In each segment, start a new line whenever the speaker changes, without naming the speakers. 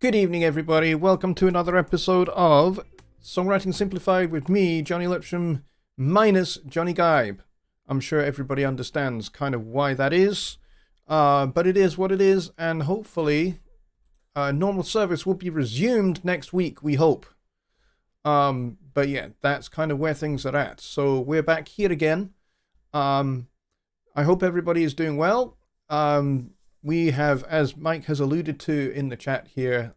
Good evening, everybody. Welcome to another episode of Songwriting Simplified with me, Jonny Lipsham, minus Jonny Gybe. I'm sure everybody understands kind of why that is, but it is what it is, and hopefully normal service will be resumed next week, we hope. But yeah, that's kind of where things are at. So we're back here again. I hope everybody is doing well. We have, as Mike has alluded to in the chat here,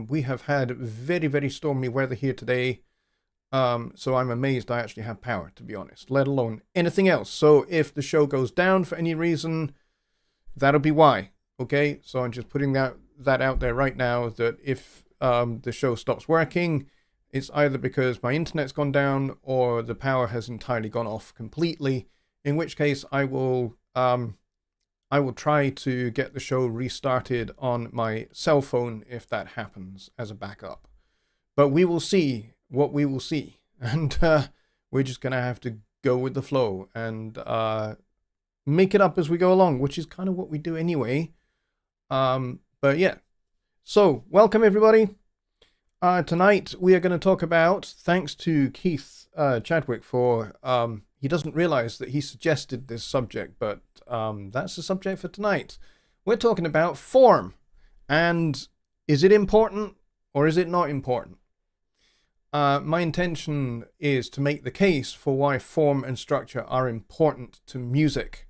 we have had very, very stormy weather here today. So I'm amazed I actually have power, to be honest, let alone anything else. So if the show goes down for any reason, that'll be why. Okay, so I'm just putting that out there right now, that if the show stops working, it's either because my internet's gone down or the power has entirely gone off completely, in which case I will try to get the show restarted on my cell phone if that happens as a backup. But we will see what we will see. And we're just going to have to go with the flow and make it up as we go along, which is kind of what we do anyway. But yeah. So, welcome everybody. Tonight we are going to talk about, thanks to Keith Chadwick for... he doesn't realize that he suggested this subject, but that's the subject for tonight. We're talking about form. And is it important or is it not important? My intention is to make the case for why form and structure are important to music,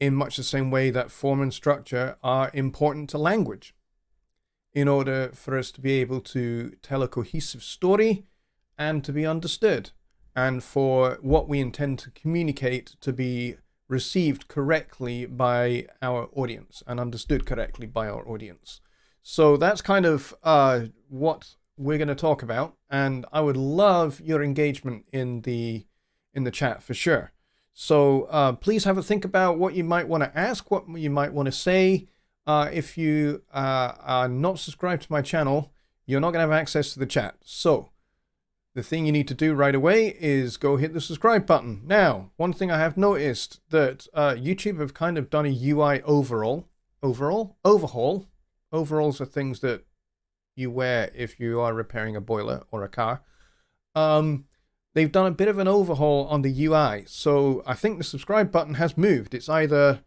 in much the same way that form and structure are important to language, in order for us to be able to tell a cohesive story and to be understood, and for what we intend to communicate to be received correctly by our audience and understood correctly by our audience. So that's kind of what we're going to talk about, and I would love your engagement in the chat for sure. So please have a think about what you might want to ask, what you might want to say. If you are not subscribed to my channel, you're not going to have access to the chat. So the thing you need to do right away is go hit the subscribe button. Now, one thing I have noticed that YouTube have kind of done a UI overhaul. Overhauls are things that you wear if you are repairing a boiler or a car. They've done a bit of an overhaul on the UI. So I think the subscribe button has moved. It's either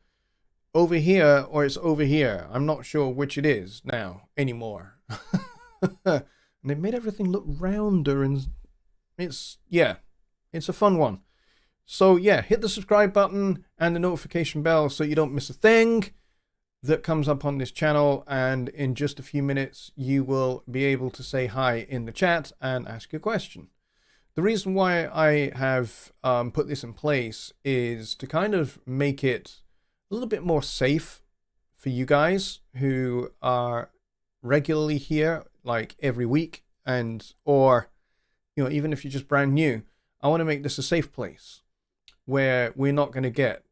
over here or it's over here. I'm not sure which it is now anymore. And they made everything look rounder, and it's a fun one. So yeah, hit the subscribe button and the notification bell so you don't miss a thing that comes up on this channel, and in just a few minutes you will be able to say hi in the chat and ask your question. The reason why I have put this in place is to kind of make it a little bit more safe for you guys who are regularly here, like every week, or even if you're just brand new. I want to make this a safe place where we're not going to get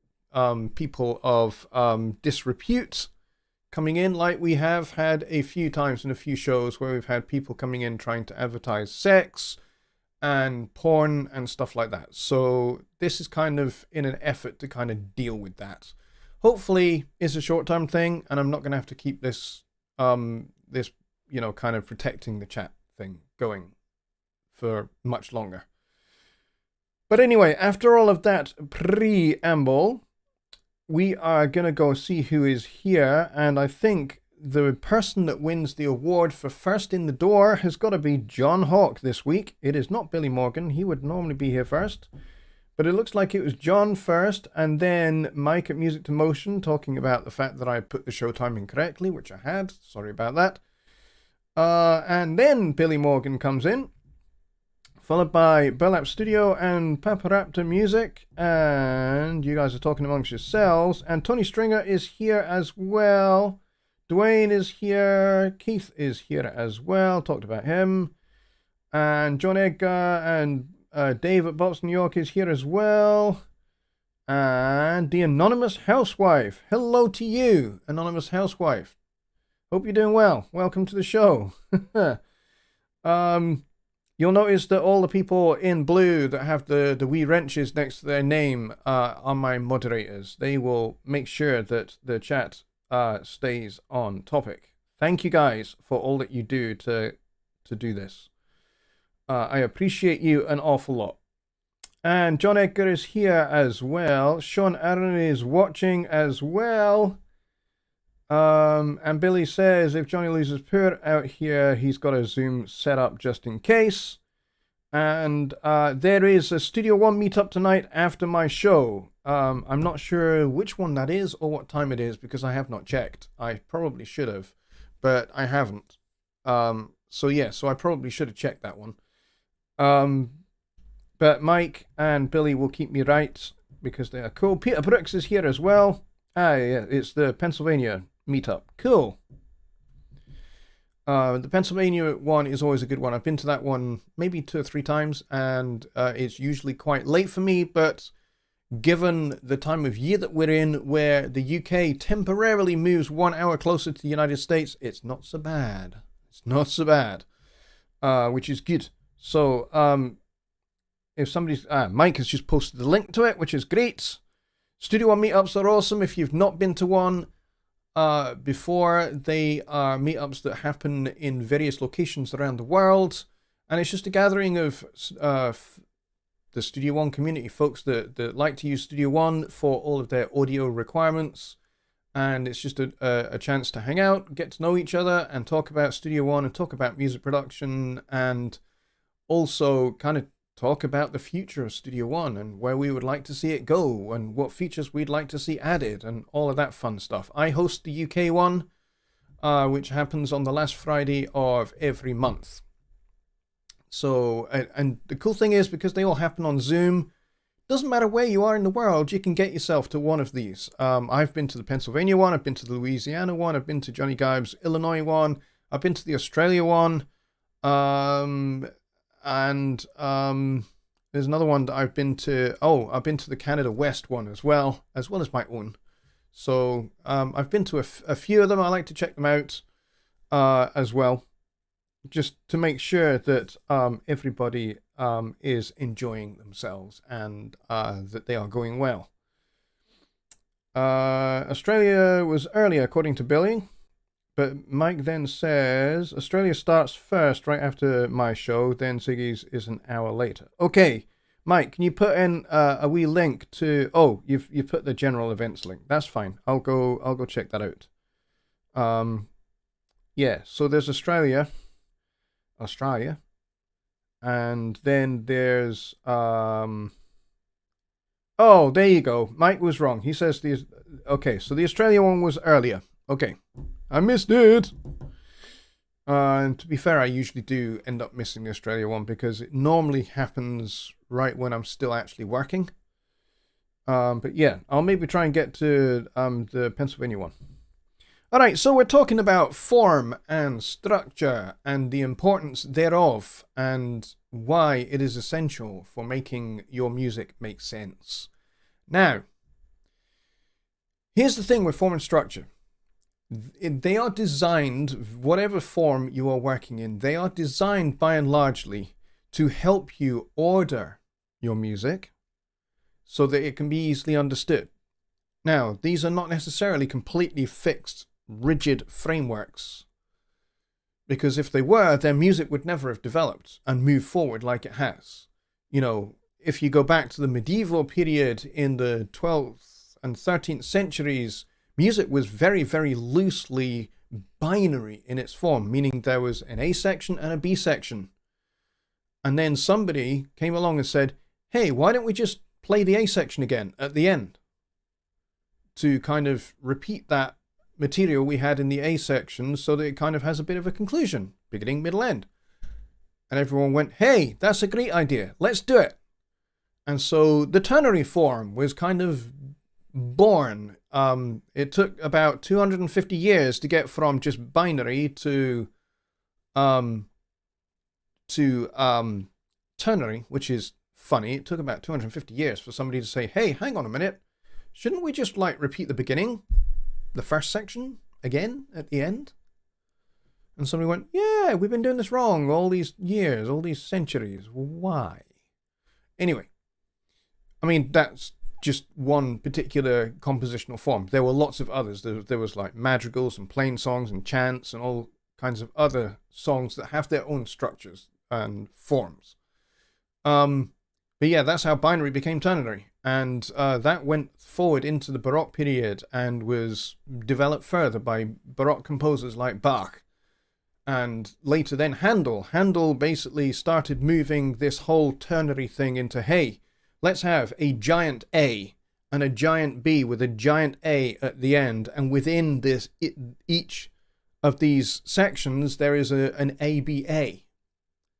people of disrepute coming in, like we have had a few times in a few shows where we've had people coming in trying to advertise sex and porn and stuff like that. So this is kind of in an effort to kind of deal with that. Hopefully it's a short-term thing, and I'm not going to have to keep this kind of protecting the chat thing going for much longer. But anyway, after all of that preamble, we are going to go see who is here, and I think the person that wins the award for first in the door has got to be John Hawk this week. It is not Billy Morgan. He would normally be here first. But it looks like it was John first, and then Mike at Music to Motion talking about the fact that I put the show timing correctly, which I had. Sorry about that. And then Billy Morgan comes in, followed by Burlap Studio and Paparaptor Music. And you guys are talking amongst yourselves. And Tony Stringer is here as well. Dwayne is here. Keith is here as well. Talked about him. And John Edgar and Dave at Boston, New York is here as well. And the Anonymous Housewife. Hello to you, Anonymous Housewife. Hope you're doing well. Welcome to the show. You'll notice that all the people in blue that have the wee wrenches next to their name are my moderators. They will make sure that the chat stays on topic. Thank you guys for all that you do to do this. I appreciate you an awful lot. And John Edgar is here as well. Sean Aaron is watching as well. And Billy says if Johnny loses power out here, he's got a Zoom set up just in case. And there is a Studio One meetup tonight after my show. I'm not sure which one that is or what time it is because I have not checked. I probably should have, but I haven't. So I probably should have checked that one. But Mike and Billy will keep me right because they are cool. Peter Brooks is here as well. Yeah, it's the Pennsylvania meetup. Cool. The Pennsylvania one is always a good one. I've been to that one maybe 2 or 3 times, and it's usually quite late for me, but given the time of year that we're in, where the UK temporarily moves 1 hour closer to the United States, it's not so bad. It's not so bad, which is good. So, if somebody's... Mike has just posted the link to it, which is great. Studio One meetups are awesome. If you've not been to one before, they are meetups that happen in various locations around the world. And it's just a gathering of the Studio One community, folks that like to use Studio One for all of their audio requirements. And it's just a chance to hang out, get to know each other, and talk about Studio One and talk about music production, and also kind of talk about the future of Studio One and where we would like to see it go and what features we'd like to see added and all of that fun stuff. I host the UK one, which happens on the last Friday of every month. So, and the cool thing is, because they all happen on Zoom, doesn't matter where you are in the world, you can get yourself to one of these. I've been to the Pennsylvania one, I've been to the Louisiana one, I've been to Johnny Gibe's Illinois one, I've been to the Australia one, and there's another one that I've been to. Oh, I've been to the Canada West one as well as my own. So I've been to a few of them. I like to check them out as well, just to make sure that everybody is enjoying themselves and that they are going well. Australia was earlier, according to Billy. But Mike then says, Australia starts first right after my show, then Ziggy's is an hour later. Okay, Mike, can you put in a wee link to... Oh, you've put the general events link. That's fine. I'll go check that out. Yeah, so there's Australia. And then there's... Oh, there you go. Mike was wrong. He says the... Okay, so the Australia one was earlier. Okay. I missed it. And to be fair, I usually do end up missing the Australia one because it normally happens right when I'm still actually working. But yeah, I'll maybe try and get to the Pennsylvania one. All right, so we're talking about form and structure and the importance thereof and why it is essential for making your music make sense. Now, here's the thing with form and structure. They are designed, whatever form you are working in, they are designed by and largely to help you order your music so that it can be easily understood. Now, these are not necessarily completely fixed, rigid frameworks, because if they were, then music would never have developed and moved forward like it has. You know, if you go back to the medieval period in the 12th and 13th centuries, music was very, very loosely binary in its form, meaning there was an A section and a B section. And then somebody came along and said, hey, why don't we just play the A section again at the end to kind of repeat that material we had in the A section so that it kind of has a bit of a conclusion, beginning, middle, end. And everyone went, hey, that's a great idea. Let's do it. And so the ternary form was kind of born. It took about 250 years to get from just binary to ternary, which is funny. It took about 250 years for somebody to say, hey, hang on a minute, shouldn't we just like repeat the beginning, the first section again at the end? And somebody went, yeah, we've been doing this wrong all these years, all these centuries. Why? Anyway, I mean, that's just one particular compositional form. There were lots of others. There was like madrigals and plain songs and chants and all kinds of other songs that have their own structures and forms. But yeah, that's how binary became ternary. And that went forward into the Baroque period and was developed further by Baroque composers like Bach. And later then Handel. Handel basically started moving this whole ternary thing into, hey, let's have a giant A and a giant B with a giant A at the end. And within this, each of these sections, there is an ABA.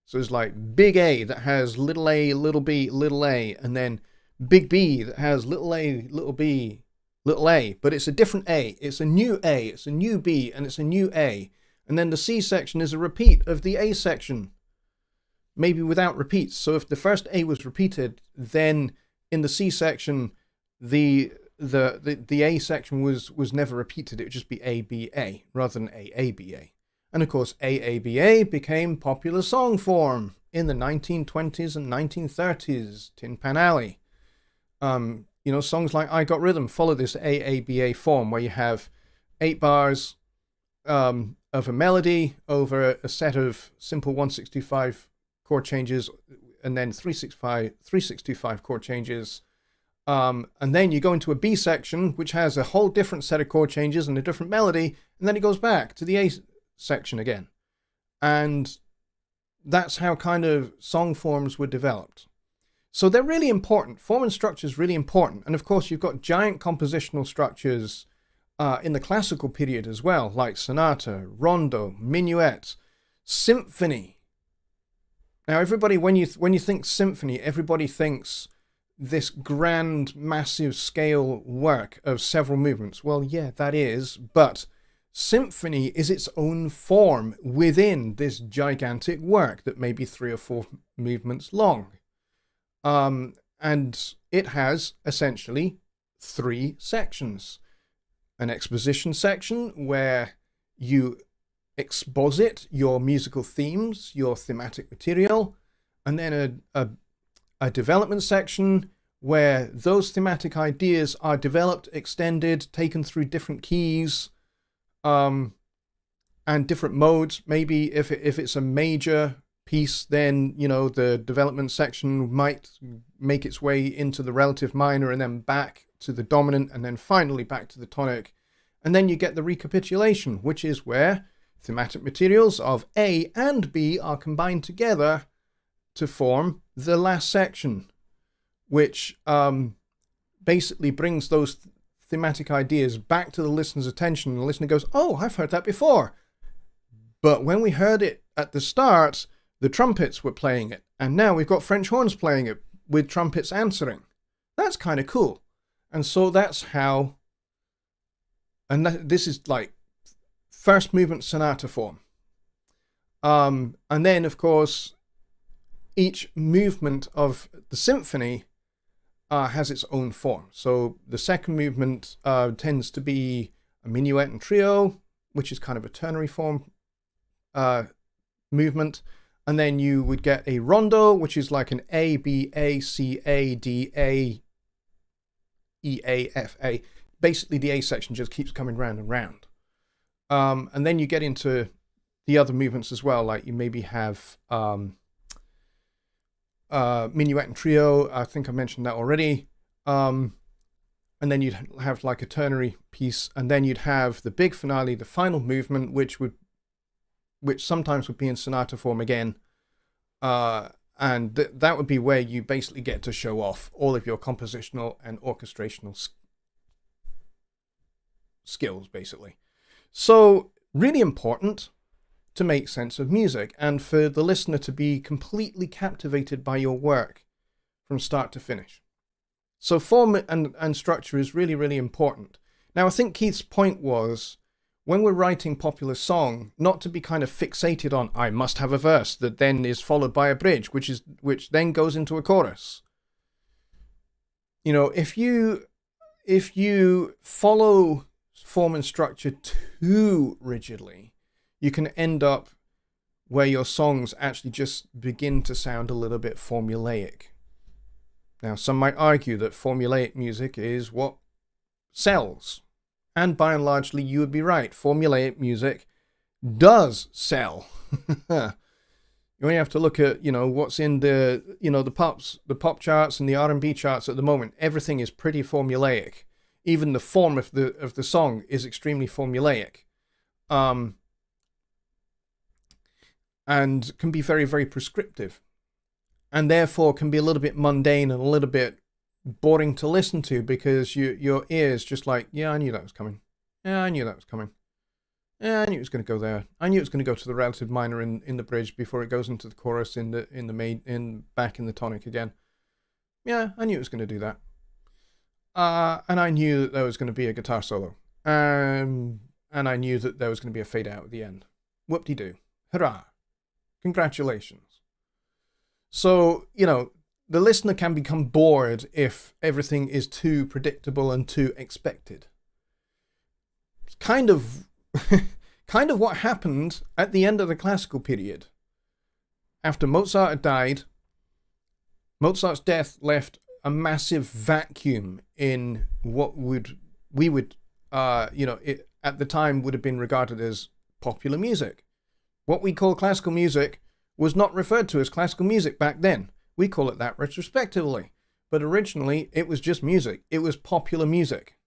So it's like big A that has little a, little b, little a, and then big B that has little a, little b, little a. But it's a different A. It's a new A, it's a new B, and it's a new A. And then the C section is a repeat of the A section, maybe without repeats. So if the first A was repeated, then in the C section, the A section was never repeated. It would just be ABA rather than AABA. And of course, AABA became popular song form in the 1920s and 1930s, Tin Pan Alley. Songs like I Got Rhythm follow this AABA form where you have 8 bars of a melody over a set of simple 165 chord changes and then 365 chord changes. And then you go into a B section, which has a whole different set of chord changes and a different melody, and then it goes back to the A section again. And that's how kind of song forms were developed. So they're really important. Form and structure is really important. And of course, you've got giant compositional structures in the classical period as well, like sonata, rondo, minuet, symphony. Now, everybody, when you think symphony, everybody thinks this grand, massive scale work of several movements. Well, yeah, that is, but symphony is its own form within this gigantic work that may be 3 or 4 movements long. And it has essentially 3 sections. An exposition section where you exposit your musical themes, your thematic material, and then a development section where those thematic ideas are developed, extended, taken through different keys, and different modes. Maybe if it's a major piece, then the development section might make its way into the relative minor and then back to the dominant and then finally back to the tonic. And then you get the recapitulation, which is where thematic materials of A and B are combined together to form the last section, which basically brings those thematic ideas back to the listener's attention. And the listener goes, oh, I've heard that before. But when we heard it at the start, the trumpets were playing it. And now we've got French horns playing it with trumpets answering. That's kind of cool. And so that's how, and this is like first movement sonata form. And then, of course, each movement of the symphony has its own form. So the second movement tends to be a minuet and trio, which is kind of a ternary form movement. And then you would get a rondo, which is like an A, B, A, C, A, D, A, E, A, F, A. Basically, the A section just keeps coming round and round. And then you get into the other movements as well, like you maybe have minuet and trio. I think I mentioned that already. And then you'd have like a ternary piece, and then you'd have the big finale, the final movement, which sometimes would be in sonata form again. And that would be where you basically get to show off all of your compositional and orchestrational skills, basically. So really important to make sense of music and for the listener to be completely captivated by your work from start to finish. So form and structure is really, really important. Now, I think Keith's point was, when we're writing popular song, not to be kind of fixated on, I must have a verse that then is followed by a bridge, which then goes into a chorus. If you follow form and structure too rigidly, you can end up where your songs actually just begin to sound a little bit formulaic. Now, some might argue that formulaic music is what sells. And by and largely, you would be right. Formulaic music does sell. You only have to look at, what's in the, the pop charts and the R&B charts at the moment. Everything is pretty formulaic. Even the form of the song is extremely formulaic. And can be very, very prescriptive. And therefore can be a little bit mundane and a little bit boring to listen to, because your ears just like, yeah, I knew that was coming. Yeah, I knew that was coming. Yeah, I knew it was going to go there. I knew it was going to go to the relative minor in the bridge before it goes into the chorus back in the tonic again. Yeah, I knew it was going to do that. And I knew that there was going to be a guitar solo. And I knew that there was going to be a fade out at the end. Whoop-de-doo. Hurrah. Congratulations. So, the listener can become bored if everything is too predictable and too expected. It's kind of what happened at the end of the classical period. After Mozart had died, Mozart's death left a massive vacuum in what at the time would have been regarded as popular music. What we call classical music was not referred to as classical music back then. We call it that retrospectively. But originally, it was just music. It was popular music.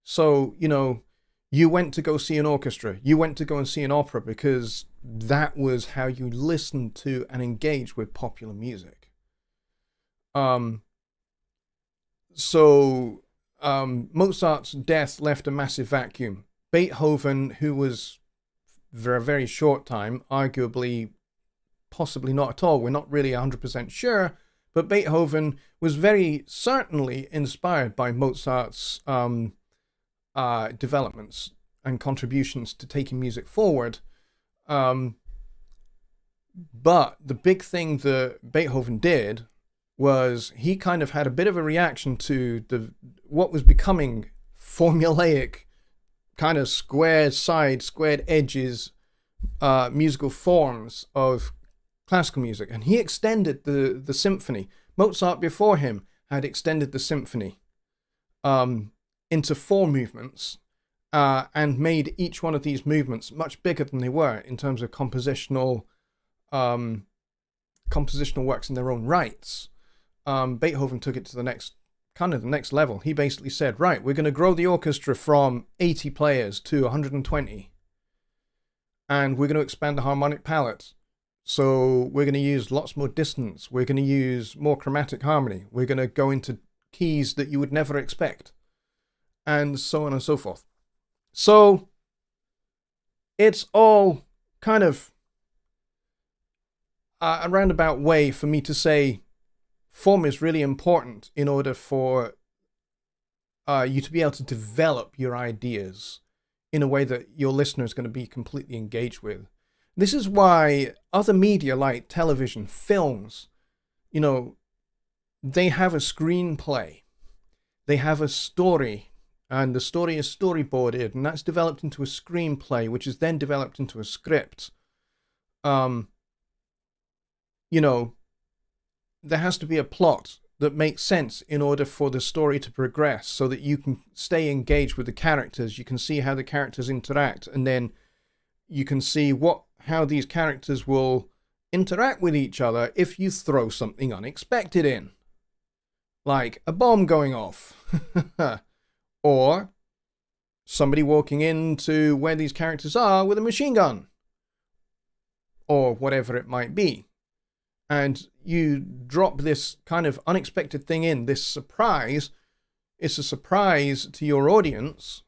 So, you went to go see an orchestra. You went to go and see an opera because that was how you listened to and engaged with popular music. Mozart's death left a massive vacuum. Beethoven, who was for a very short time, arguably, possibly not at all, we're not really 100% sure, but Beethoven was very certainly inspired by Mozart's developments and contributions to taking music forward. But the big thing that Beethoven did was he kind of had a bit of a reaction to what was becoming formulaic, kind of squared edges, musical forms of classical music, and he extended the symphony. Mozart before him had extended the symphony into 4 movements, and made each one of these movements much bigger than they were in terms of compositional works in their own rights. Beethoven took it to the next level. He basically said, right, we're going to grow the orchestra from 80 players to 120, and we're going to expand the harmonic palette. So we're going to use lots more dissonance. We're going to use more chromatic harmony. We're going to go into keys that you would never expect, and so on and so forth. So it's all kind of a roundabout way for me to say form is really important in order for you to be able to develop your ideas in a way that your listener is going to be completely engaged with. This is why other media like television, films, they have a screenplay. They have a story, and the story is storyboarded, and that's developed into a screenplay, which is then developed into a script. There has to be a plot that makes sense in order for the story to progress, so that you can stay engaged with the characters. You can see how the characters interact, and then you can see how these characters will interact with each other if you throw something unexpected in, like a bomb going off, or somebody walking into where these characters are with a machine gun, or whatever it might be. And you drop this kind of unexpected thing in, this surprise. It's a surprise to your audience,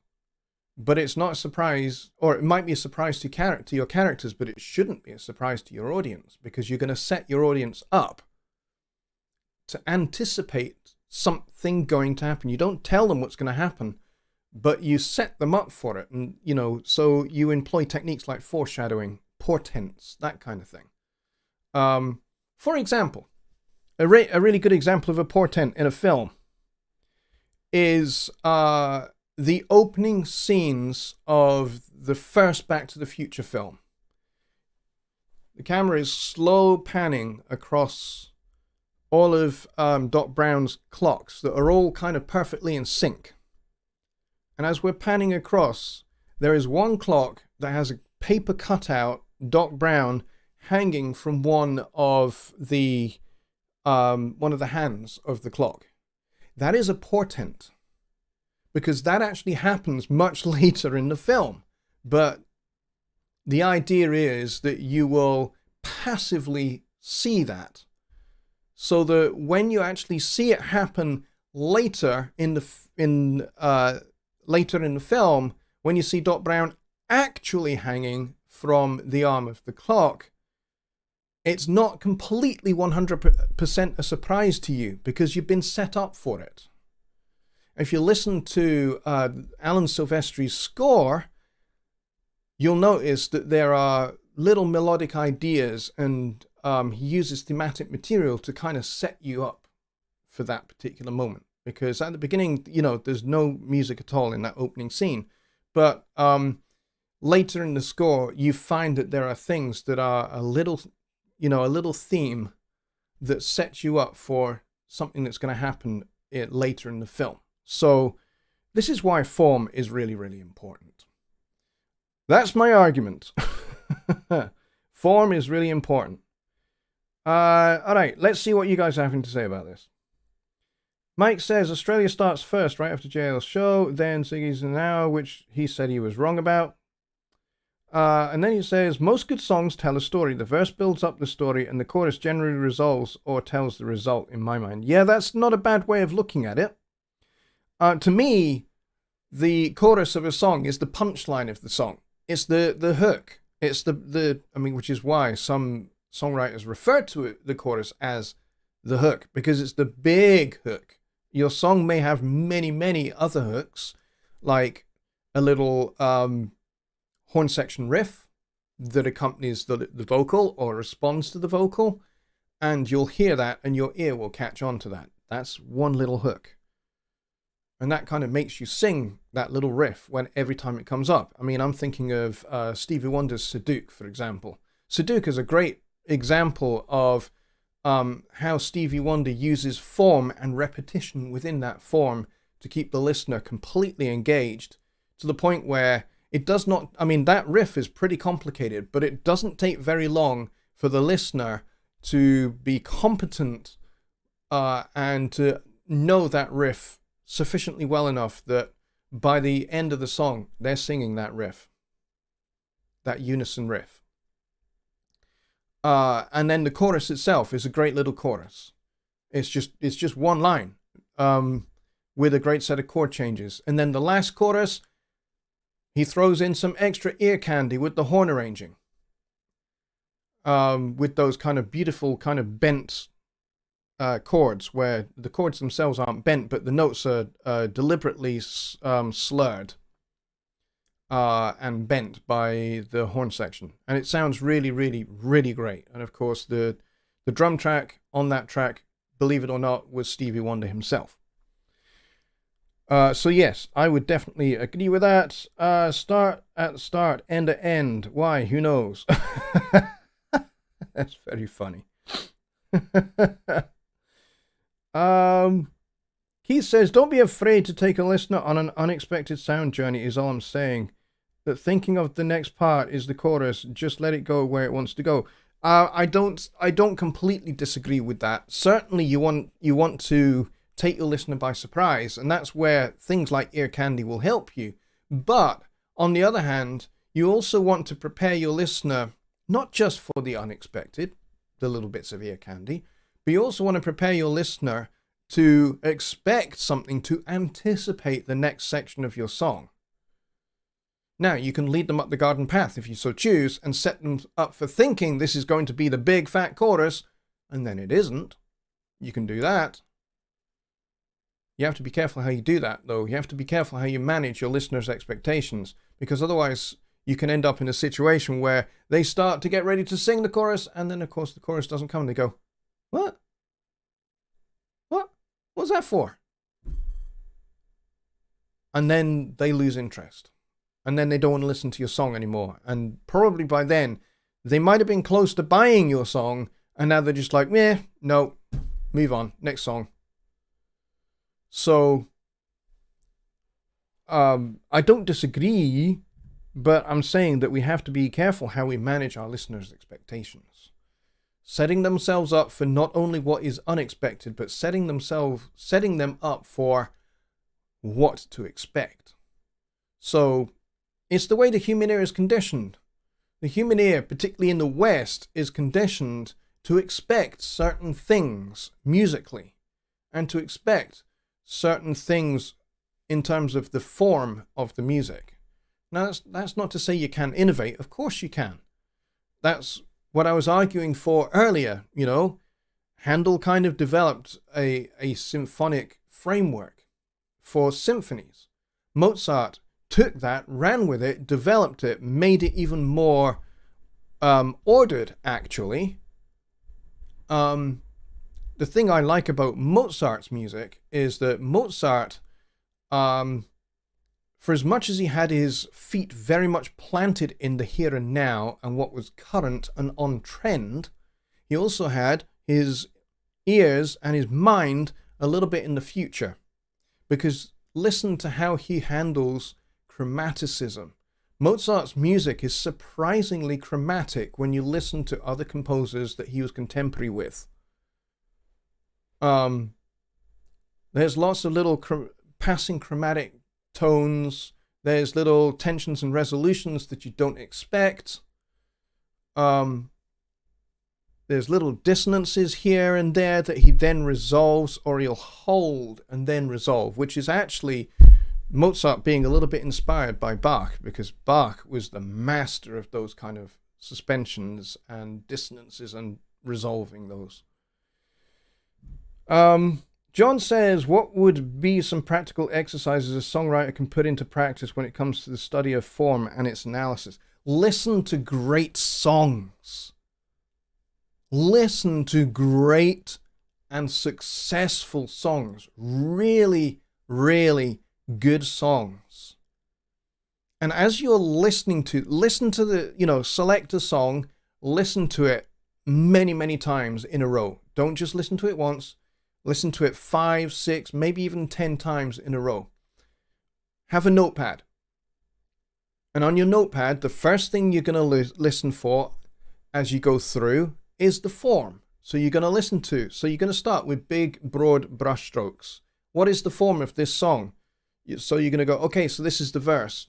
but it's not a surprise, or it might be a surprise to your characters, but it shouldn't be a surprise to your audience, because you're going to set your audience up to anticipate something going to happen. You don't tell them what's going to happen, but you set them up for it. And, so you employ techniques like foreshadowing, portents, that kind of thing. For example, a really good example of a portent in a film is the opening scenes of the first Back to the Future film. The camera is slow panning across all of Doc Brown's clocks that are all kind of perfectly in sync. And as we're panning across, there is one clock that has a paper cutout Doc Brown hanging from one of the hands of the clock. That is a portent, because that actually happens much later in the film. But the idea is that you will passively see that, so that when you actually see it happen later in the film, when you see Doc Brown actually hanging from the arm of the clock, it's not completely 100% a surprise to you, because you've been set up for it. If you listen to Alan Silvestri's score, you'll notice that there are little melodic ideas, and he uses thematic material to kind of set you up for that particular moment. Because at the beginning, there's no music at all in that opening scene. But later in the score, you find that there are things that are a little theme that sets you up for something that's going to happen later in the film. So this is why form is really, really important. That's my argument. Form is really important. All right, let's see what you guys are having to say about this. Mike says Australia starts first, right after JL's show, then Ziggy's Now, which he said he was wrong about. And then he says, most good songs tell a story. The verse builds up the story, and the chorus generally resolves or tells the result, in my mind. Yeah, that's not a bad way of looking at it. To me, the chorus of a song is the punchline of the song. It's the hook. It's which is why some songwriters refer to the chorus as the hook, because it's the big hook. Your song may have many, many other hooks, like a little horn section riff that accompanies the vocal or responds to the vocal, and you'll hear that and your ear will catch on to that. That's one little hook. And that kind of makes you sing that little riff every time it comes up. I mean, I'm thinking of Stevie Wonder's Sadook, for example. Sadook is a great example of how Stevie Wonder uses form and repetition within that form to keep the listener completely engaged, to the point where it does not, that riff is pretty complicated, but it doesn't take very long for the listener to be competent and to know that riff sufficiently well enough that by the end of the song, they're singing that riff, that unison riff. And then the chorus itself is a great little chorus. It's just one line with a great set of chord changes. And then the last chorus, he throws in some extra ear candy with the horn arranging, with those kind of beautiful kind of bent chords, where the chords themselves aren't bent, but the notes are deliberately slurred and bent by the horn section, and it sounds really, really, really great. And of course, the drum track on that track, believe it or not, was Stevie Wonder himself. So yes, I would definitely agree with that. Start at start, end to end. Why? Who knows? That's very funny. Keith says, don't be afraid to take a listener on an unexpected sound journey is all I'm saying. That thinking of the next part is the chorus, just let it go where it wants to go. I don't completely disagree with that. Certainly you want to take your listener by surprise, and that's where things like ear candy will help you. But on the other hand, you also want to prepare your listener not just for the unexpected, the little bits of ear candy, but you also want to prepare your listener to expect something, to anticipate the next section of your song. Now, you can lead them up the garden path if you so choose, and set them up for thinking this is going to be the big fat chorus, and then it isn't. You can do that. You have to be careful how you do that, though. You have to be careful how you manage your listeners' expectations, because otherwise you can end up in a situation where they start to get ready to sing the chorus, and then, of course, the chorus doesn't come, and they go, What? What's that for? And then they lose interest. And then they don't want to listen to your song anymore. And probably by then, they might have been close to buying your song, and now they're just like, no, move on. Next song. So, I don't disagree, but I'm saying that we have to be careful how we manage our listeners' expectations. Setting themselves up for not only what is unexpected, but setting them up for what to expect. So, it's the way the human ear is conditioned. The human ear, particularly in the West, is conditioned to expect certain things musically and to expect certain things in terms of the form of the music. Now, that's not to say you can't innovate. Of course you can. That's what I was arguing for earlier. Handel kind of developed a symphonic framework for symphonies. Mozart took that, ran with it, developed it, made it even more ordered, actually. The thing I like about Mozart's music is that Mozart, for as much as he had his feet very much planted in the here and now and what was current and on trend, he also had his ears and his mind a little bit in the future. Because listen to how he handles chromaticism. Mozart's music is surprisingly chromatic when you listen to other composers that he was contemporary with. There's lots of little passing chromatic tones. There's little tensions and resolutions that you don't expect. There's little dissonances here and there that he then resolves, or he'll hold and then resolve, which is actually Mozart being a little bit inspired by Bach, because Bach was the master of those kind of suspensions and dissonances and resolving those. John says, what would be some practical exercises a songwriter can put into practice when it comes to the study of form and its analysis? Listen to great songs. Listen to great and successful songs. Really, really good songs. And as you're listen to the, select a song, listen to it many, many times in a row. Don't just listen to it once. Listen to it 5, 6, maybe even 10 times in a row. Have a notepad. And on your notepad, the first thing you're going to listen for as you go through is the form. So you're going to start with big, broad brushstrokes. What is the form of this song? So you're going to go, okay, so this is the verse.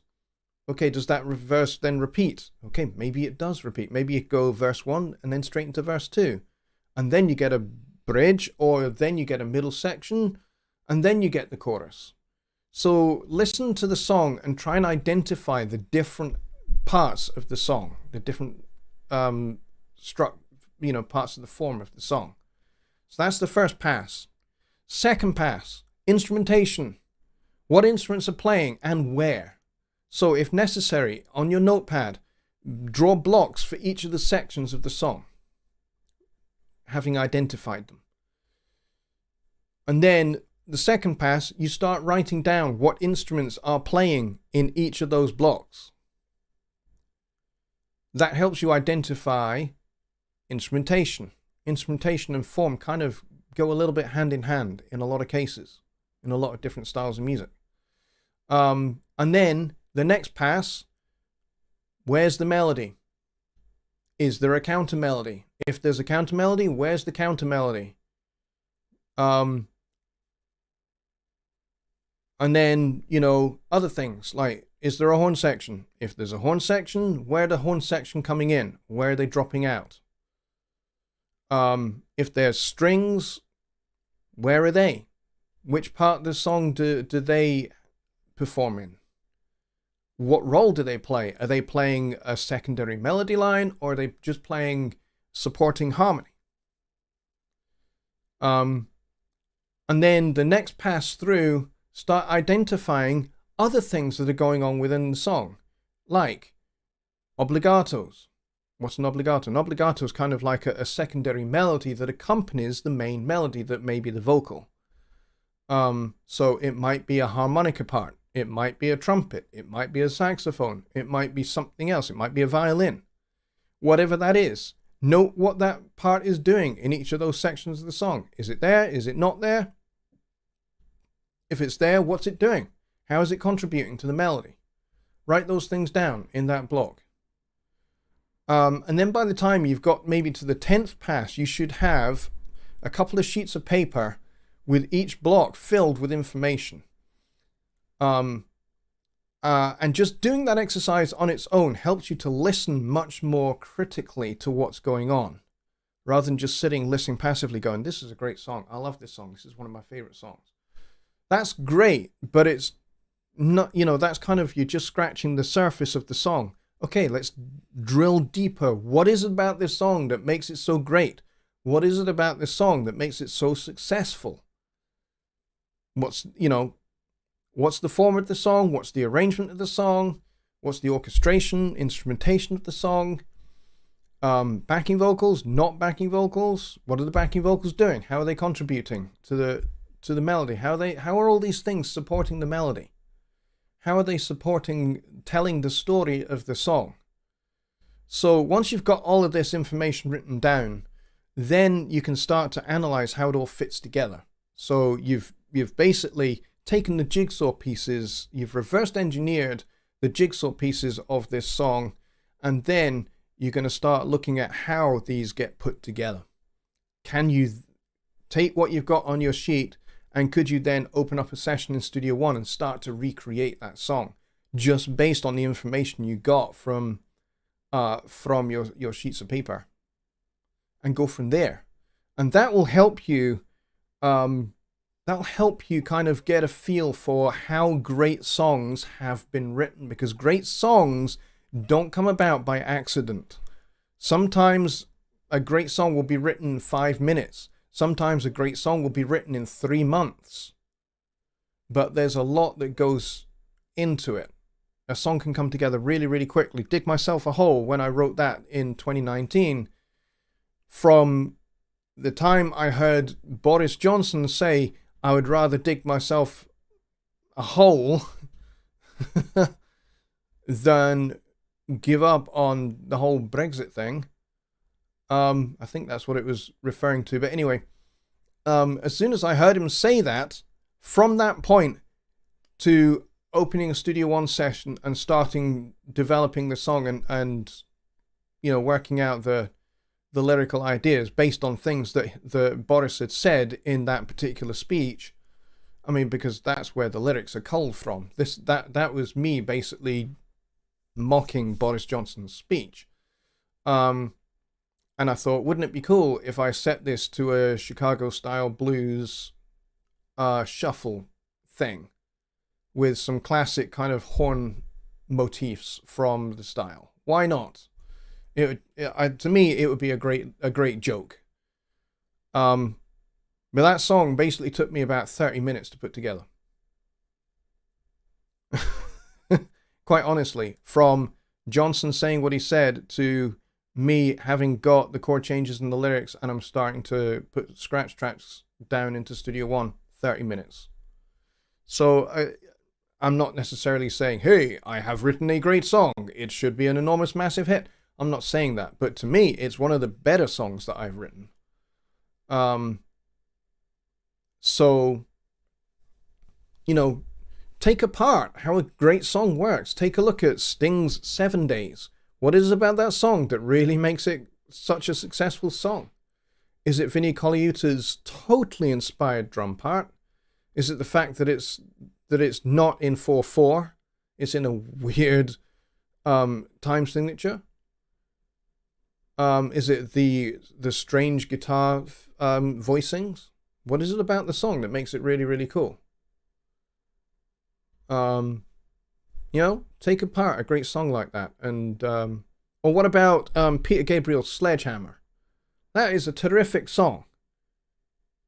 Okay, does that verse then repeat? Okay, maybe it does repeat. Maybe you go verse 1 and then straight into verse 2. And then you get a bridge, or then you get a middle section, and then you get the chorus. So listen to the song and try and identify the different parts of the song, the different parts of the form of the song. So that's the first pass. Second pass, instrumentation. What instruments are playing and where? So if necessary, on your notepad, draw blocks for each of the sections of the song, having identified them. And then the second pass, you start writing down what instruments are playing in each of those blocks. That helps you identify instrumentation. Instrumentation and form kind of go a little bit hand in hand in a lot of cases, in a lot of different styles of music. And then the next pass, where's the melody? Is there a counter melody? If there's a counter melody, where's the counter melody? And then, other things like, is there a horn section? If there's a horn section, where the horn section coming in? Where are they dropping out? If there's strings, where are they? Which part of the song do they perform in? What role do they play? Are they playing a secondary melody line, or are they just playing supporting harmony? And then the next pass through, start identifying other things that are going on within the song, like obligatos. What's an obligato? An obligato is kind of like a secondary melody that accompanies the main melody that may be the vocal. So it might be a harmonica part. It might be a trumpet. It might be a saxophone. It might be something else. It might be a violin. Whatever that is, Note what that part is doing in each of those sections of the song. Is it there? Is it not there? If it's there, what's it doing? How is it contributing to the melody? Write those things down in that block. And then by the time you've got maybe to the 10th pass, you should have a couple of sheets of paper with each block filled with information. And just doing that exercise on its own helps you to listen much more critically to what's going on, rather than just sitting, listening passively going, this is a great song. I love this song. This is one of my favorite songs. That's great, but it's not, that's kind of, you're just scratching the surface of the song. Okay, let's drill deeper. What is it about this song that makes it so great? What is it about this song that makes it so successful? What's the form of the song? What's the arrangement of the song? What's the orchestration, instrumentation of the song? Backing vocals, not backing vocals. What are the backing vocals doing? How are they contributing to the melody? How are all these things supporting the melody? How are they supporting telling the story of the song? So once you've got all of this information written down, then you can start to analyze how it all fits together. So you've basically taken the jigsaw pieces, you've reversed engineered the jigsaw pieces of this song, and then you're going to start looking at how these get put together. Can you take what you've got on your sheet, and could you then open up a session in Studio One and start to recreate that song just based on the information you got from your sheets of paper, and go from there? And that will help you kind of get a feel for how great songs have been written, because great songs don't come about by accident. Sometimes a great song will be written in 5 minutes. Sometimes a great song will be written in 3 months. But there's a lot that goes into it. A song can come together really, really quickly. Dig Myself a Hole, when I wrote that in 2019, from the time I heard Boris Johnson say, I would rather dig myself a hole than give up on the whole Brexit thing. I think that's what it was referring to. But anyway, as soon as I heard him say that, from that point to opening a Studio One session and starting developing the song and working out the lyrical ideas based on things that Boris had said in that particular speech. I mean, because that's where the lyrics are culled from. That was me basically mocking Boris Johnson's speech. And I thought, wouldn't it be cool if I set this to a Chicago-style blues shuffle thing with some classic kind of horn motifs from the style? Why not? To me, it would be a great joke. But that song basically took me about 30 minutes to put together. Quite honestly, from Johnson saying what he said to me having got the chord changes and the lyrics, and I'm starting to put scratch tracks down into Studio One, 30 minutes. So I'm not necessarily saying, hey, I have written a great song, it should be an enormous, massive hit. I'm not saying that, but to me, it's one of the better songs that I've written. So, take apart how a great song works. Take a look at Sting's 7 Days. What is it about that song that really makes it such a successful song? Is it Vinnie Colaiuta's totally inspired drum part? Is it the fact that it's not in 4/4? It's in a weird time signature? Is it the strange guitar voicings? What is it about the song that makes it really, really cool? Take apart a great song like that. And or what about Peter Gabriel's Sledgehammer? That is a terrific song.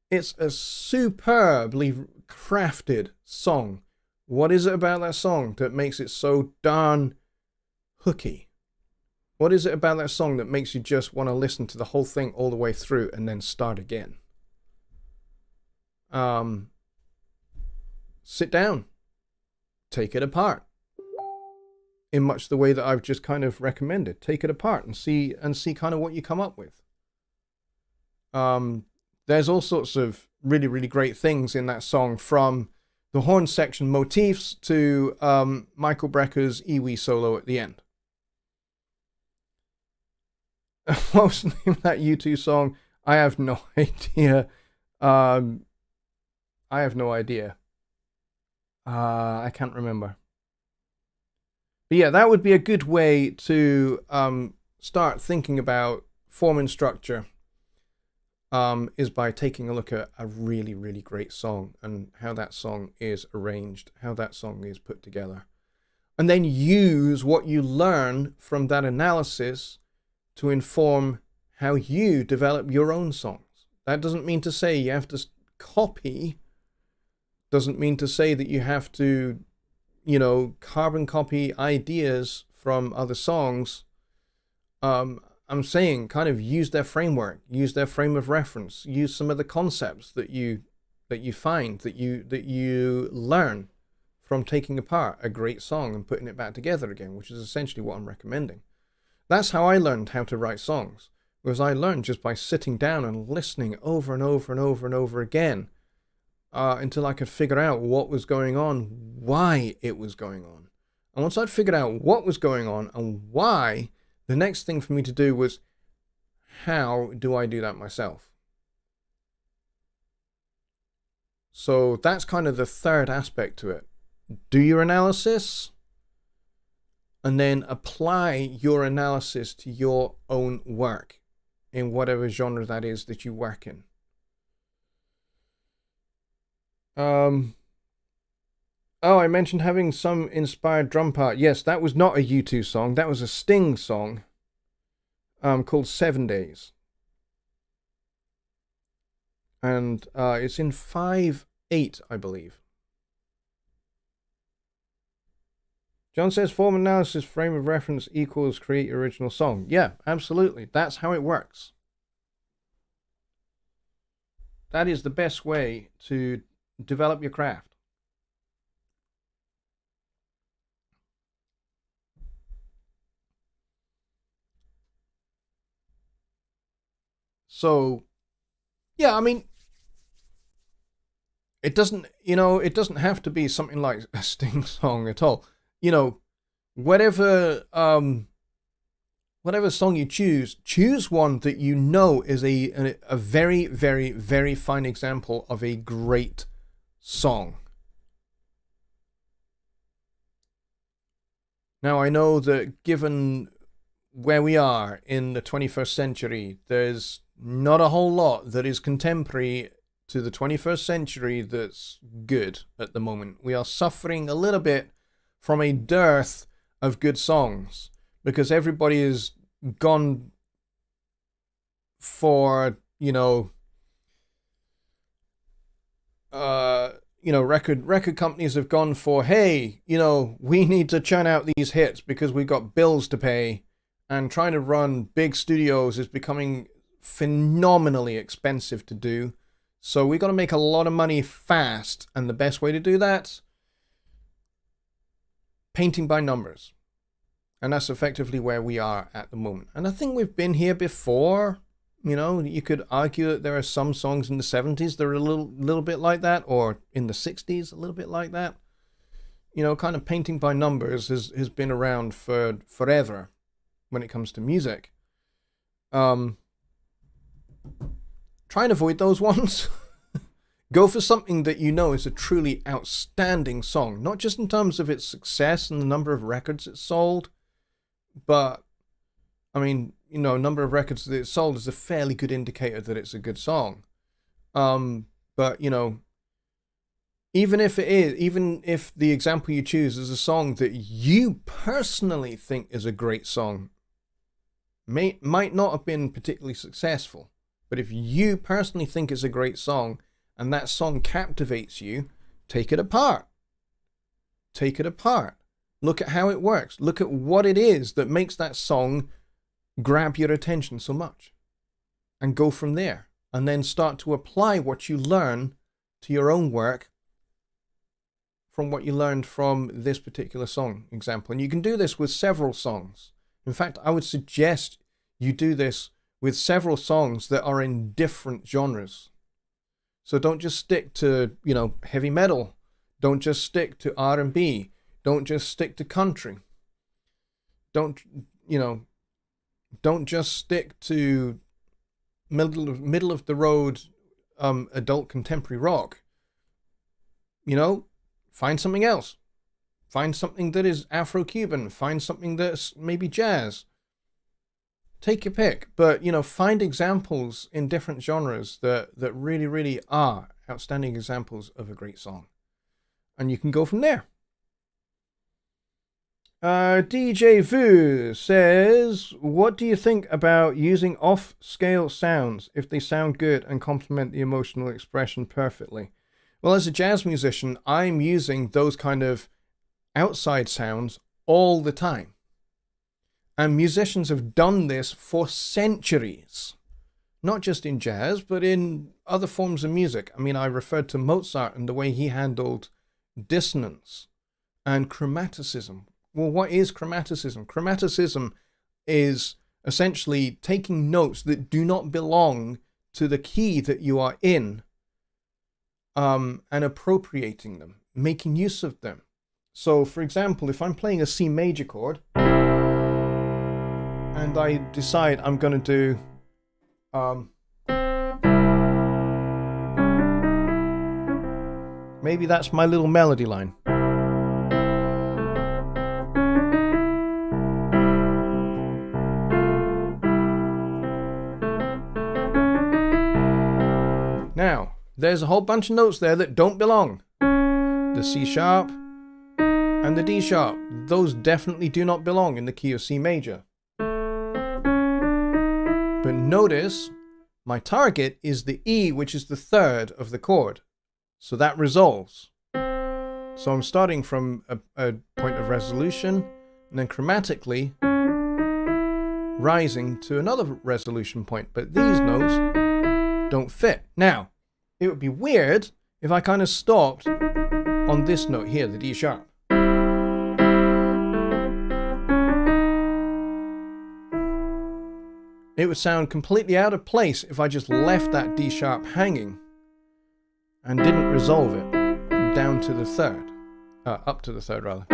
It's a superbly crafted song. What is it about that song that makes it so darn hooky? What is it about that song that makes you just want to listen to the whole thing all the way through and then start again? Sit down. Take it apart. in much the way that I've just kind of recommended. Take it apart and see kind of what you come up with. There's all sorts of really, really great things in that song, from the horn section motifs to Michael Brecker's Iwi solo at the end. What was the name of that U2 song? I have no idea. I have no idea. I can't remember. But yeah, that would be a good way to start thinking about form and structure, is by taking a look at a really, really great song and how that song is arranged, how that song is put together. And then use what you learn from that analysis to inform how you develop your own songs. That doesn't mean to say you have to copy, doesn't mean to say that you have to, carbon copy ideas from other songs. I'm saying kind of use their framework, use their frame of reference, use some of the concepts that you find, that you learn from taking apart a great song and putting it back together again, which is essentially what I'm recommending. That's how I learned how to write songs, was I learned just by sitting down and listening over and over and over and over again, until I could figure out what was going on, why it was going on. And once I'd figured out what was going on and why, the next thing for me to do was, how do I do that myself? So that's kind of the third aspect to it. Do your analysis, and then apply your analysis to your own work in whatever genre that is that you work in. Oh, I mentioned having some inspired drum part. Yes, that was not a U2 song. That was a Sting song called 7 Days. And it's in 5/8, I believe. John says form analysis, frame of reference equals create your original song. Yeah, absolutely. That's how it works. That is the best way to develop your craft. So, yeah, I mean, it doesn't have to be something like a Sting song at all. Whatever song you choose one that you know is a very, very, very fine example of a great song. Now, I know that given where we are in the 21st century, there's not a whole lot that is contemporary to the 21st century that's good at the moment. We are suffering a little bit from a dearth of good songs because everybody has gone for, record companies have gone for, hey, we need to churn out these hits because we've got bills to pay, and trying to run big studios is becoming phenomenally expensive to do. So we got to make a lot of money fast, and the best way to do that, painting by numbers. And that's effectively where we are at the moment. And I think we've been here before. You could argue that there are some songs in the 70s that are a little bit like that, or in the 60s, a little bit like that. Kind of painting by numbers has been around for forever when it comes to music. Try and avoid those ones. Go for something that is a truly outstanding song, not just in terms of its success and the number of records it sold, but, number of records that it sold is a fairly good indicator that it's a good song. But, even if the example you choose is a song that you personally think is a great song, might not have been particularly successful, but if you personally think it's a great song and that song captivates you, take it apart. Take it apart. Look at how it works. Look at what it is that makes that song grab your attention so much, and go from there, and then start to apply what you learn to your own work from what you learned from this particular song example. And you can do this with several songs. In fact, I would suggest you do this with several songs that are in different genres. So don't just stick to, heavy metal. Don't just stick to R&B. Don't just stick to country. Don't just stick to middle of the road adult contemporary rock. Find something else. Find something that is Afro-Cuban. Find something that's maybe jazz. Take your pick. But, find examples in different genres that really, really are outstanding examples of a great song. And you can go from there. DJ Vu says, what do you think about using off-scale sounds if they sound good and complement the emotional expression perfectly? Well, as a jazz musician, I'm using those kind of outside sounds all the time. And musicians have done this for centuries. Not just in jazz, but in other forms of music. I mean, I referred to Mozart and the way he handled dissonance and chromaticism. Well, what is chromaticism? Chromaticism is essentially taking notes that do not belong to the key that you are in, and appropriating them, making use of them. So, for example, if I'm playing a C major chord, and I decide I'm going to do maybe that's my little melody line. Now, there's a whole bunch of notes there that don't belong. The C sharp and the D sharp, those definitely do not belong in the key of C major. But notice, my target is the E, which is the third of the chord. So that resolves. So I'm starting from a point of resolution, and then chromatically rising to another resolution point. But these notes don't fit. Now, it would be weird if I kind of stopped on this note here, the D sharp. It would sound completely out of place if I just left that D sharp hanging and didn't resolve it down to the third. Up to the third, rather.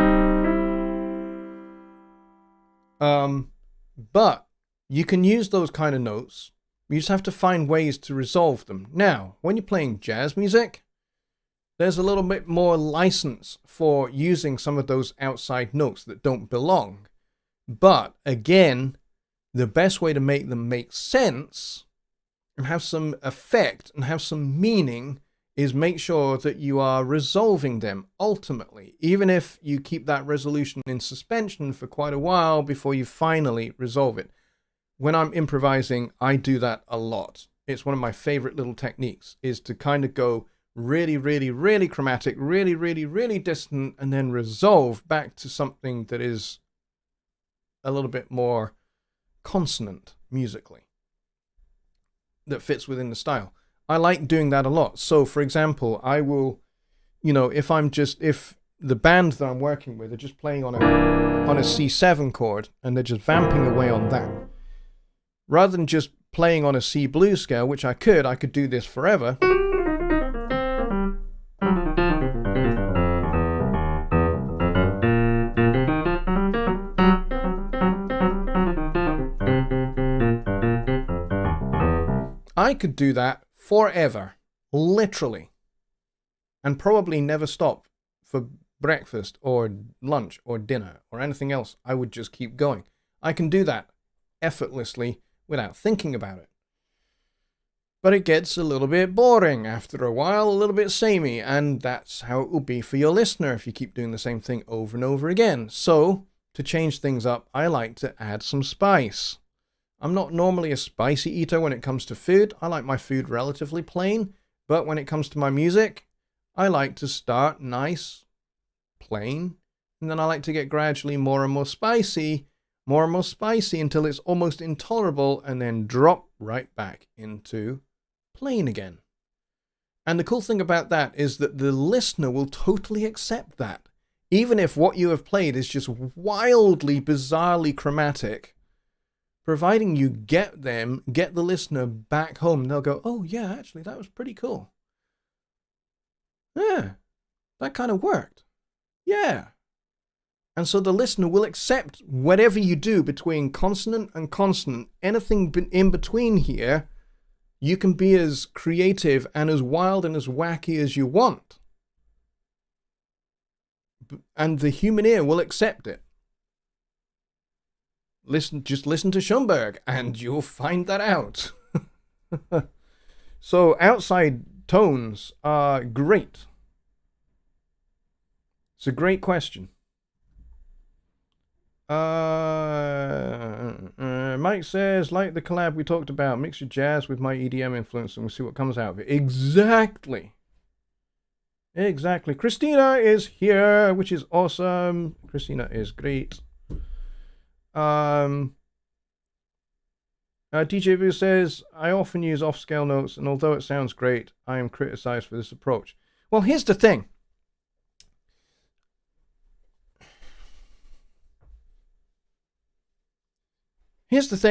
But you can use those kind of notes. You just have to find ways to resolve them. Now, when you're playing jazz music, there's a little bit more license for using some of those outside notes that don't belong. But again, the best way to make them make sense and have some effect and have some meaning is make sure that you are resolving them ultimately, even if you keep that resolution in suspension for quite a while before you finally resolve it. When I'm improvising, I do that a lot. It's one of my favorite little techniques, is to kind of go really, really, really chromatic, really, really, really distant, and then resolve back to something that is a little bit more consonant musically, that fits within the style. I like doing that a lot. So, for example, I will, if the band that I'm working with are just playing on a C7 chord and they're just vamping away on that, rather than just playing on a C blues scale, which I could do this forever. I could do that forever, literally, and probably never stop for breakfast or lunch or dinner or anything else. I would just keep going. I can do that effortlessly without thinking about it. But it gets a little bit boring after a while, a little bit samey, and that's how it will be for your listener if you keep doing the same thing over and over again. So, to change things up, I like to add some spice. I'm not normally a spicy eater when it comes to food. I like my food relatively plain, but when it comes to my music, I like to start nice, plain, and then I like to get gradually more and more spicy until it's almost intolerable, and then drop right back into plain again. And the cool thing about that is that the listener will totally accept that. Even if what you have played is just wildly, bizarrely chromatic, providing you get the listener back home, they'll go, oh yeah, actually, that was pretty cool. Yeah, that kind of worked. Yeah. And so the listener will accept whatever you do between consonant and consonant. Anything in between here, you can be as creative and as wild and as wacky as you want. And the human ear will accept it. Just listen to Schoenberg and you'll find that out. So outside tones are great. It's a great question. Mike says, like the collab we talked about, mix your jazz with my EDM influence and we'll see what comes out of it. Exactly. Christina is here, which is awesome. Christina is great. DJ Vu says, I often use off-scale notes, and although it sounds great, I am criticized for this approach. Well, here's the thing.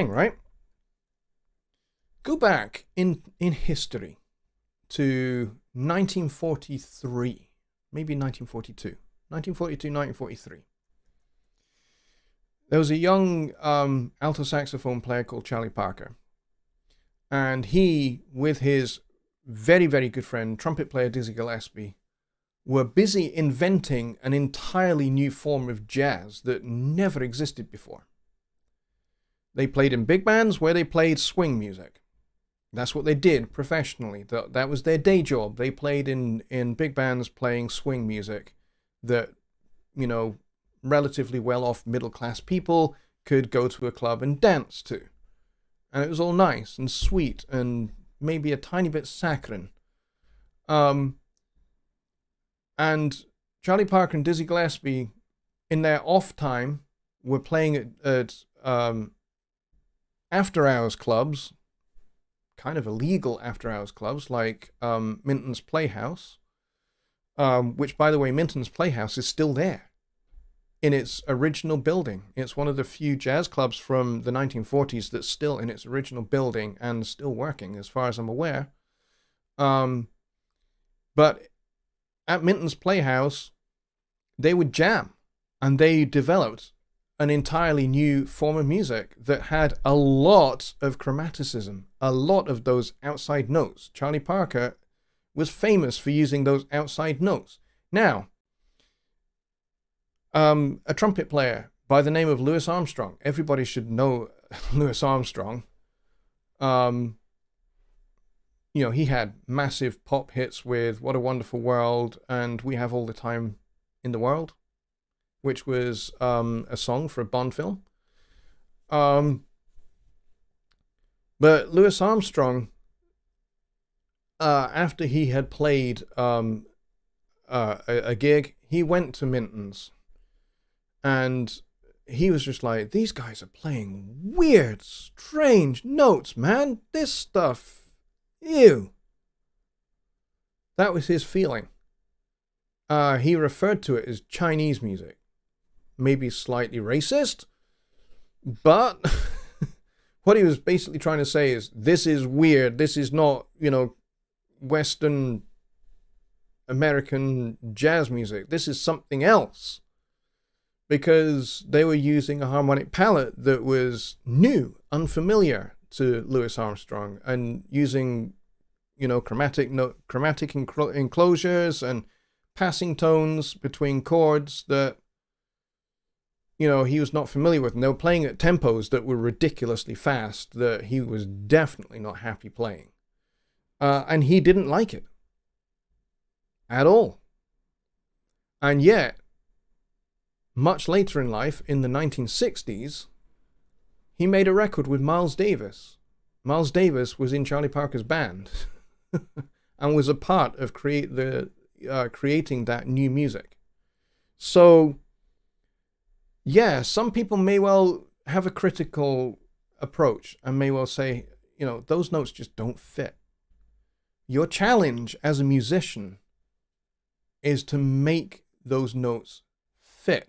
Right? Go back in history to 1943, maybe 1942, 1943. There was a young alto saxophone player called Charlie Parker. And he, with his very, very good friend, trumpet player Dizzy Gillespie, were busy inventing an entirely new form of jazz that never existed before. They played in big bands where they played swing music. That's what they did professionally. That was their day job. They played in big bands playing swing music that, you know, relatively well-off middle-class people could go to a club and dance to. And it was all nice and sweet and maybe a tiny bit saccharine. And Charlie Parker and Dizzy Gillespie, in their off time, were playing at after-hours clubs, kind of illegal after-hours clubs, like Minton's Playhouse, which, by the way, Minton's Playhouse is still there in its original building. It's one of the few jazz clubs from the 1940s that's still in its original building and still working, as far as I'm aware. But at Minton's Playhouse, they would jam, and they developed an entirely new form of music that had a lot of chromaticism, a lot of those outside notes. Charlie Parker was famous for using those outside notes. Now, a trumpet player by the name of Louis Armstrong. Everybody should know Louis Armstrong. You know, he had massive pop hits with What a Wonderful World and We Have All the Time in the World, which was a song for a Bond film. But Louis Armstrong, after he had played a gig, he went to Minton's. And he was just like, these guys are playing weird, strange notes, man. This stuff, ew. That was his feeling. He referred to it as Chinese music. Maybe slightly racist, but what he was basically trying to say is, this is weird. This is not, you know, Western American jazz music. This is something else. Because they were using a harmonic palette that was new, unfamiliar to Louis Armstrong, and using, you know, chromatic enclosures and passing tones between chords that, you know, he was not familiar with. And they were playing at tempos that were ridiculously fast that he was definitely not happy playing. And he didn't like it at all. And yet, much later in life, in the 1960s, he made a record with Miles Davis. Miles Davis was in Charlie Parker's band and was a part of creating that new music. So, yeah, some people may well have a critical approach and may well say, you know, those notes just don't fit. Your challenge as a musician is to make those notes fit.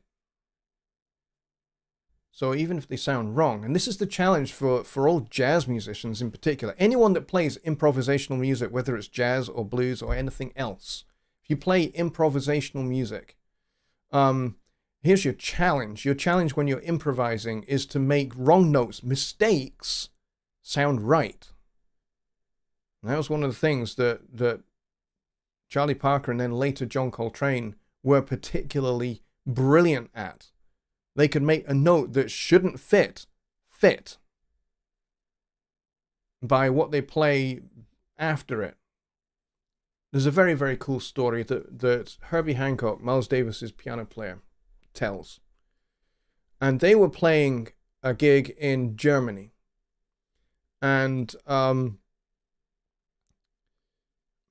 So even if they sound wrong, and this is the challenge for all jazz musicians in particular, anyone that plays improvisational music, whether it's jazz or blues or anything else, if you play improvisational music, here's your challenge. Your challenge when you're improvising is to make wrong notes, mistakes, sound right. And that was one of the things that Charlie Parker and then later John Coltrane were particularly brilliant at. They could make a note that shouldn't fit by what they play after it. There's a very, very cool story that Herbie Hancock, Miles Davis's piano player, tells. And they were playing a gig in Germany. And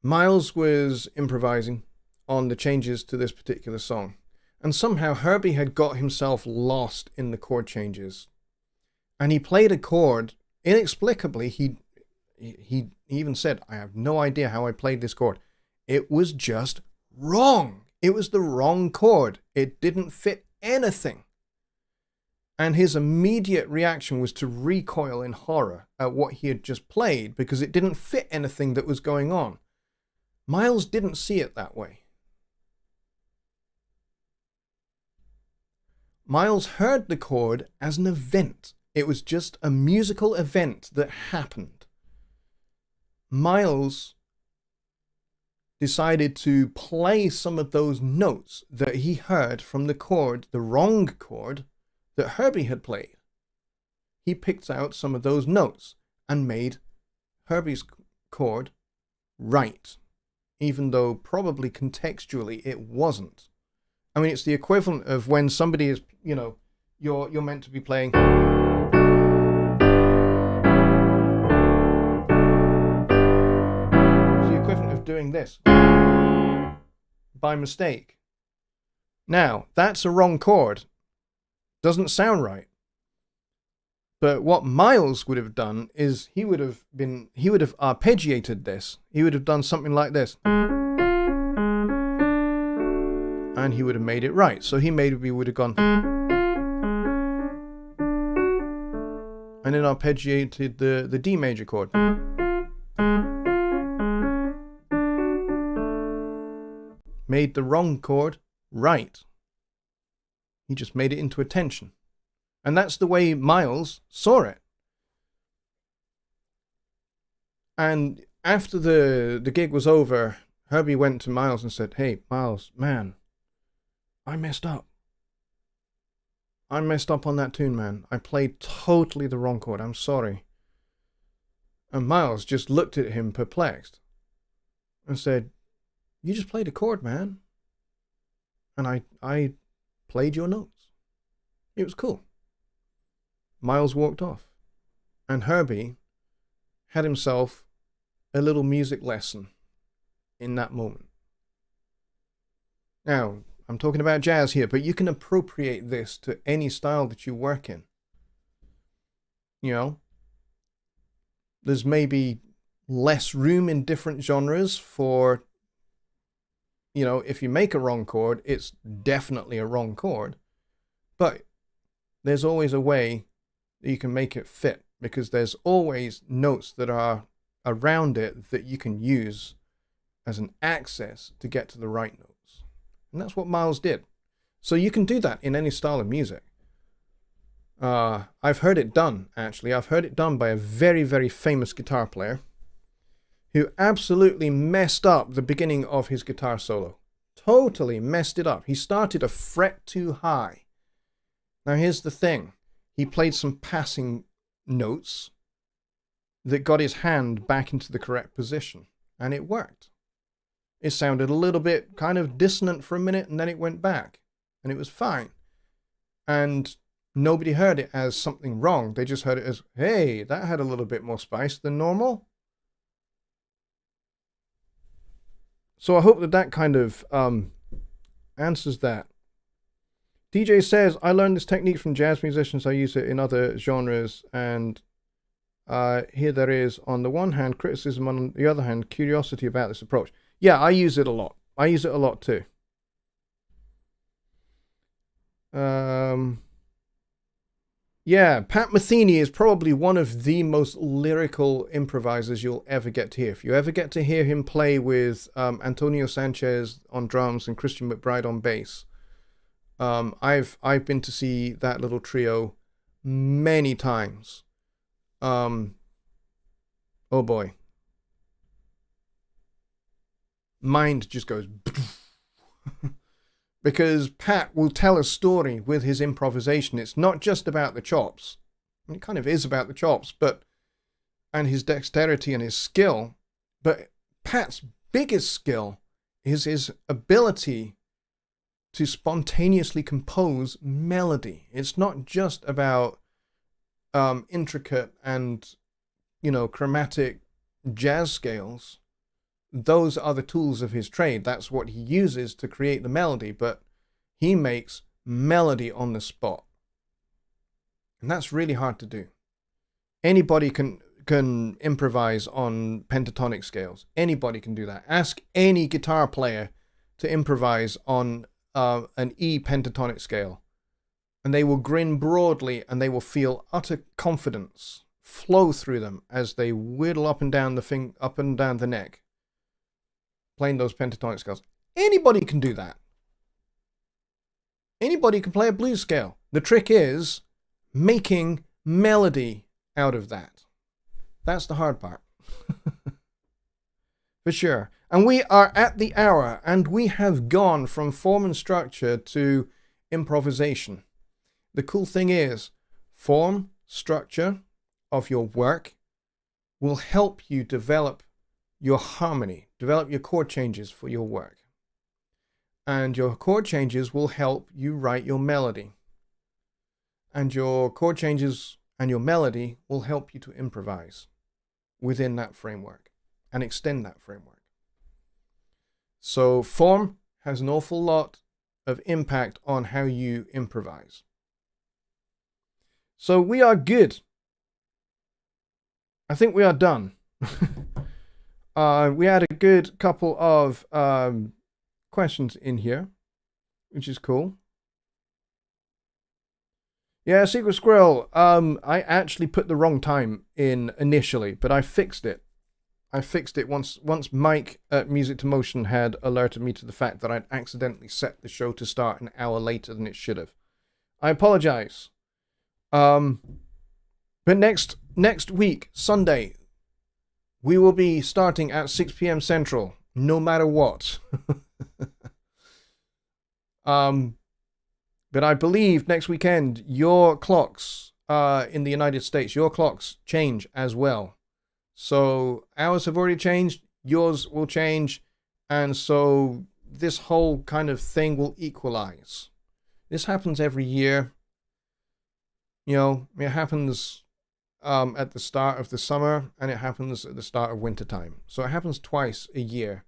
Miles was improvising on the changes to this particular song. And somehow Herbie had got himself lost in the chord changes. And he played a chord, inexplicably, he even said, I have no idea how I played this chord. It was just wrong. It was the wrong chord. It didn't fit anything. And his immediate reaction was to recoil in horror at what he had just played because it didn't fit anything that was going on. Miles didn't see it that way. Miles heard the chord as an event. It was just a musical event that happened. Miles decided to play some of those notes that he heard from the chord, the wrong chord, that Herbie had played. He picked out some of those notes and made Herbie's chord right, even though probably contextually it wasn't. I mean, it's the equivalent of when somebody is, you're meant to be playing. It's the equivalent of doing this by mistake. Now, that's a wrong chord. Doesn't sound right. But what Miles would have done is he would have arpeggiated this. He would have done something like this. And he would have made it right. So he would have gone and then arpeggiated the D major chord. Made the wrong chord right. He just made it into a tension. And that's the way Miles saw it. And after the gig was over, Herbie went to Miles and said, hey, Miles, man, I messed up. I messed up on that tune, man. I played totally the wrong chord. I'm sorry. And Miles just looked at him perplexed and said, you just played a chord, man. And I played your notes. It was cool. Miles walked off. And Herbie had himself a little music lesson in that moment. Now, I'm talking about jazz here, but you can appropriate this to any style that you work in. There's maybe less room in different genres for, if you make a wrong chord, it's definitely a wrong chord. But there's always a way that you can make it fit, because there's always notes that are around it that you can use as an access to get to the right notes. And that's what Miles did. So you can do that in any style of music. I've heard it done, actually. I've heard it done by a very, very famous guitar player who absolutely messed up the beginning of his guitar solo. Totally messed it up. He started a fret too high. Now here's the thing. He played some passing notes that got his hand back into the correct position. And it worked. It sounded a little bit kind of dissonant for a minute, and then it went back. And it was fine. And nobody heard it as something wrong. They just heard it as, hey, that had a little bit more spice than normal. So I hope that kind of answers that. DJ says, I learned this technique from jazz musicians. I use it in other genres, and Here there is, on the one hand, criticism, on the other hand, curiosity about this approach. Yeah, I use it a lot. I use it a lot too. Yeah, Pat Metheny is probably one of the most lyrical improvisers you'll ever get to hear. If you ever get to hear him play with Antonio Sanchez on drums and Christian McBride on bass, I've been to see that little trio many times. Oh boy. Mind just goes because Pat will tell a story with his improvisation. It's not just about the chops. It kind of is about the chops, and his dexterity and his skill. But Pat's biggest skill is his ability to spontaneously compose melody. It's not just about intricate and, chromatic jazz scales. Those are the tools of his trade. That's what he uses to create the melody, but he makes melody on the spot. And that's really hard to do. Anybody can improvise on pentatonic scales. Anybody can do that. Ask any guitar player to improvise on an E pentatonic scale, and they will grin broadly and they will feel utter confidence flow through them as they whittle up and down the neck, playing those pentatonic scales. Anybody can do that. Anybody can play a blues scale. The trick is making melody out of that. That's the hard part. For sure. And we are at the hour, and we have gone from form and structure to improvisation. The cool thing is, form, structure of your work will help you develop your harmony, develop your chord changes for your work. And your chord changes will help you write your melody. And your chord changes and your melody will help you to improvise within that framework and extend that framework. So form has an awful lot of impact on how you improvise. So we are good. I think we are done. We had a good couple of questions in here, which is cool. Yeah, Secret Squirrel. I actually put the wrong time in initially, but I fixed it. Once Mike at Music to Motion had alerted me to the fact that I'd accidentally set the show to start an hour later than it should have. I apologize. But next week, Sunday, we will be starting at 6 p.m. Central, no matter what. But I believe next weekend, your clocks in the United States, your clocks change as well. So ours have already changed, yours will change, and so this whole kind of thing will equalize. This happens every year. It happens at the start of the summer, and it happens at the start of winter time. So it happens twice a year.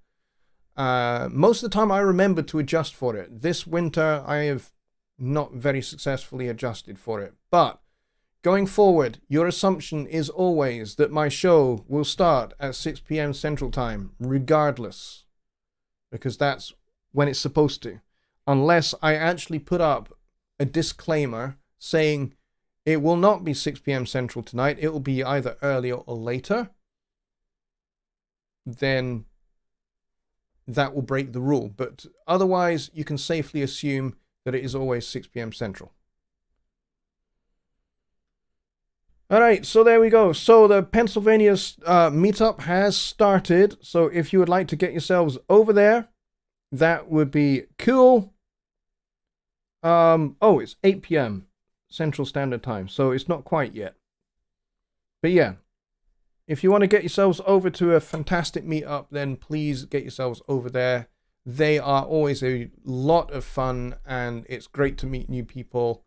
Most of the time I remember to adjust for it. This winter I have not very successfully adjusted for it. But going forward, your assumption is always that my show will start at 6 p.m. Central Time, regardless. Because that's when it's supposed to. Unless I actually put up a disclaimer saying it will not be 6 p.m. Central tonight. It will be either earlier or later. Then that will break the rule. But otherwise, you can safely assume that it is always 6 p.m. Central. All right, so there we go. So the Pennsylvania meetup has started. So if you would like to get yourselves over there, that would be cool. It's 8 p.m. Central Standard Time, so it's not quite yet. But yeah, if you want to get yourselves over to a fantastic meetup, then please get yourselves over there. They are always a lot of fun, and it's great to meet new people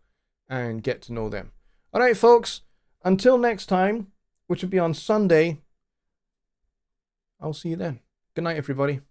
and get to know them. All right, folks, until next time, which will be on Sunday, I'll see you then. Good night, everybody.